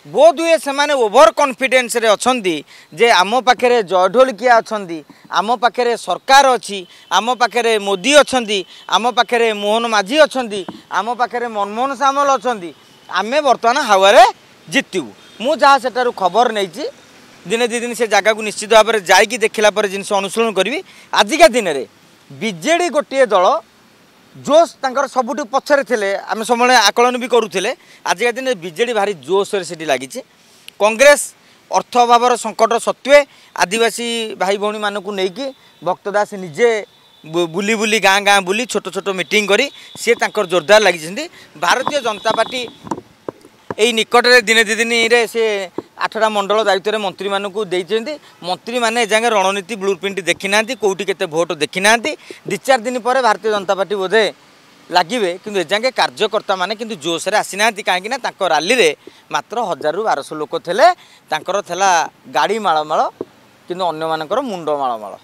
बोध हुए से ओभर कॉन्फिडेंस रे अछंदी जे आम पाखे जयढोलकिया अछंदी आम पाखे सरकार अच्छी आम पाखे मोदी अछंदी आम पाखे मोहन माझी अछंदी आम पाखे मनमोहन सामल अछंदी आमे बर्तमान हावारे जितू मु जहाँ सेठारु खबर नहीं दिने दी दिन से जगह को निश्चित भाव में जाकि देखला जिन अनुसरण करी आजिका दिन में बीजेडी गोटे दल जोश तांकर सबुठ पछरे थे आम सब आकलन भी करूले आजिका दिन बीजेडी भारी जोश से लगी कांग्रेस अर्थ अभाव संकट सत्वे आदिवासी भाई भौणी मानक नहीं भक्तदास निजे बुली बुली गाँ गाँ बुली छोट छोट मीटिंग करी सी तांकर जोरदार लगी भारतीय जनता पार्टी यही निकट में दिने दी दिन रे से 8टा मंडल दायित्व मंत्री मानक मंत्री मैंने एजागे रणनीति ब्लू प्रिंट देखी ना कौटी के भोट देखी ना 2-4 दिन पर भारतीय जनता पार्टी बोधे लगे कि एजागे कार्यकर्ता मैंने कि जोश रे आसी ना कहीं रैली रे मात्र 1000-1200 लोक थे गाड़ी मालमाल कि अन्य मानकर मुंड मालमाल।